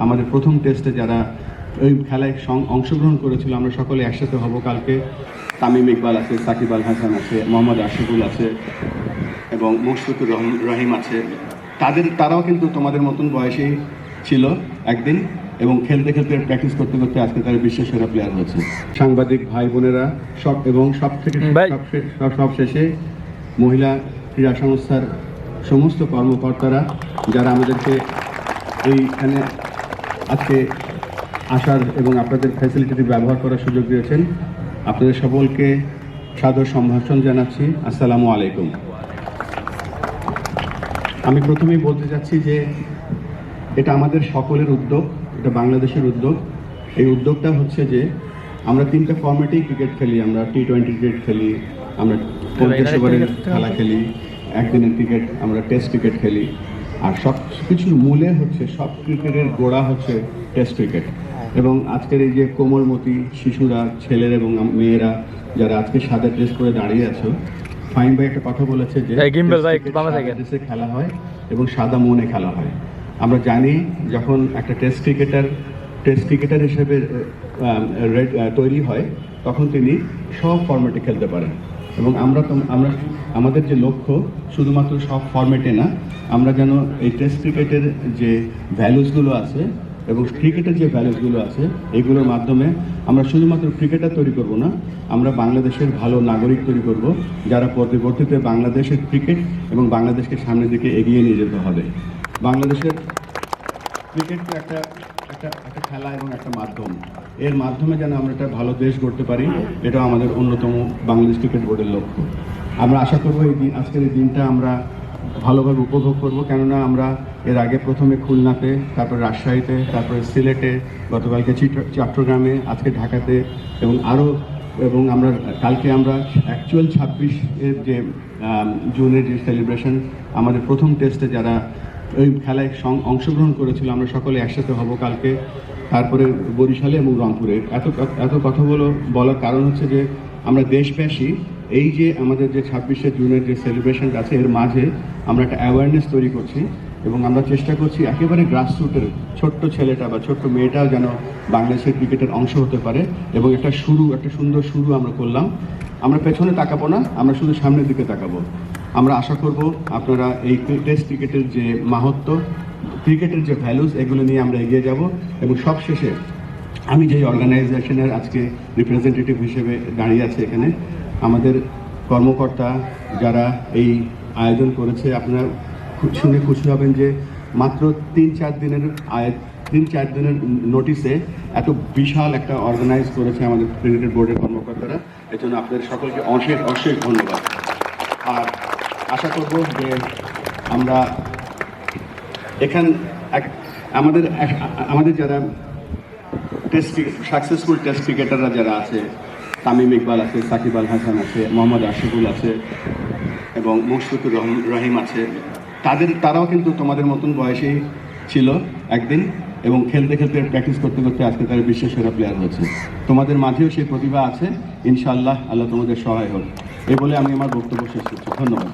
আমাদের প্রথম টেস্টে যারা ওই খেলায় অংশগ্রহণ করেছিল, আমরা সকলে একসাথে হব কালকে। তামিম ইকবাল আছে, সাকিব আল হাসান আছে, মোহাম্মদ আশিকুল আছে এবং মুশফিকুর রহিম আছে। তারাও কিন্তু তোমাদের মতন বয়সেই ছিল একদিন, এবং খেলতে খেলতে প্র্যাকটিস করতে করতে আজকে তারা বিশ্বের সেরা প্লেয়ার হয়েছে। সাংবাদিক ভাই বোনেরা সব শেষে মহিলা ক্রীড়া সংস্থার সমস্ত কর্মকর্তারা যারা আমাদেরকে এইখানে আজকে আসার এবং আপনাদের ফ্যাসিলিটি ব্যবহার করার সুযোগ দিয়েছেন, আপনাদের সকলকে সাদর সম্ভাষণ জানাচ্ছি। আসসালামু আলাইকুম। আমি প্রথমেই বলতে চাচ্ছি যে এটা আমাদের সকলের উদ্যোগ, এটা বাংলাদেশের উদ্যোগ। এই উদ্যোগটা হচ্ছে যে আমরা 3টা ফর্ম্যাটেই ক্রিকেট খেলি। আমরা T20 ক্রিকেট খেলি, আমরা 50 ওভারের খেলা খেলি, একদিনের ক্রিকেট, আমরা টেস্ট ক্রিকেট খেলি। আর সব কিছুর মূলে হচ্ছে, সব ক্রিকেটের গোড়া হচ্ছে টেস্ট ক্রিকেট। এবং আজকের এই যে কোমলমতি শিশুরা, ছেলেরা এবং মেয়েরা যারা আজকে সাদা ড্রেস পরে দাঁড়িয়ে আছো, ফাইন ভাই একটা কথা বলেছে যে ড্রেসে খেলা হয় এবং সাদা মনে খেলা হয়। আমরা জানি যখন একটা টেস্ট ক্রিকেটার হিসেবে তৈরি হয় তখন তিনি সব ফরম্যাটে খেলতে পারেন। এবং আমরা আমাদের যে লক্ষ্য শুধুমাত্র সব ফরম্যাটে না, আমরা যেন এই টেস্ট ক্রিকেটের যে ভ্যালুসগুলো আছে এবং ক্রিকেটের যে ভ্যালুসগুলো আছে এইগুলোর মাধ্যমে আমরা শুধুমাত্র ক্রিকেটার তৈরি করব না, আমরা বাংলাদেশের ভালো নাগরিক তৈরি করব, যারা পরবর্তীতে বাংলাদেশের ক্রিকেট এবং বাংলাদেশকে সামনের দিকে এগিয়ে নিয়ে যেতে হবে। বাংলাদেশের ক্রিকেট তো একটা খেলা এবং একটা মাধ্যম, এর মাধ্যমে যেন আমরা একটা ভালো দেশ গড়তে পারি, এটাও আমাদের অন্যতম বাংলাদেশ ক্রিকেট বোর্ডের লক্ষ্য। আমরা আশা করব আজকের এই দিনটা আমরা ভালোভাবে উপভোগ করব, কেননা আমরা এর আগে প্রথমে খুলনাতে, তারপর রাজশাহীতে, তারপরে সিলেটে, গতকালকে চট্টগ্রামে, আজকে ঢাকাতে এবং আমরা কালকে আমরা অ্যাকচুয়াল 26-এর যে জুনের যে সেলিব্রেশন, আমাদের প্রথম টেস্টে যারা ওই খেলায় অংশগ্রহণ করেছিল, আমরা সকলে একসাথে হব কালকে। তারপরে বরিশালে এবং রংপুরে। এত কথাগুলো বলার কারণ হচ্ছে যে আমরা দেশব্যাপী এই যে আমাদের যে 26শে জুনের যে সেলিব্রেশনটা আছে, এর মাঝে আমরা একটা অ্যাওয়ারনেস তৈরি করছি এবং আমরা চেষ্টা করছি একেবারে গ্রাসরুটের ছোট্ট ছেলেটা বা ছোট্ট মেয়েটাও যেন বাংলাদেশের ক্রিকেটের অংশ হতে পারে। এবং একটা সুন্দর শুরু আমরা করলাম। আমরা পেছনে তাকাবো না, আমরা শুধু সামনের দিকে তাকাবো। আমরা আশা করব আপনারা এই টেস্ট ক্রিকেটের যে মাহাত্ম্য, ক্রিকেটের যে ভ্যালুস, এগুলো নিয়ে আমরা এগিয়ে যাব। এবং সবশেষে আমি যেই অর্গানাইজেশনের আজকে রিপ্রেজেন্টেটিভ হিসেবে দাঁড়িয়ে আছে এখানে, আমাদের কর্মকর্তা যারা এই আয়োজন করেছে, আপনারা শুনে খুশি হবেন যে মাত্র 3-4 দিনের নোটিসে এত বিশাল একটা অর্গানাইজ করেছে আমাদের ক্রিকেট বোর্ডের কর্মকর্তারা। এর জন্য আপনাদের সকলকে অশেষ ধন্যবাদ। আর আশা করব যে আমরা আমাদের যারা সাকসেসফুল টেস্ট ক্রিকেটাররা যারা আছে, তামিম ইকবাল আছে, সাকিব আল হাসান আছে, মোহাম্মদ আশিকুল আছে এবং মুশফিকুর রহিম আছে, তারাও কিন্তু তোমাদের মতন বয়সেই ছিল একদিন, এবং খেলতে খেলতে প্র্যাকটিস করতে করতে আজকে তারা বিশ্বের সেরা প্লেয়ার হয়েছে। তোমাদের মাঝেও সেই প্রতিভা আছে। ইনশাআল্লাহ আল্লাহ তোমাদের সহায় হোক। এই বলে আমি আমার বক্তব্য শেষ করছি। ধন্যবাদ।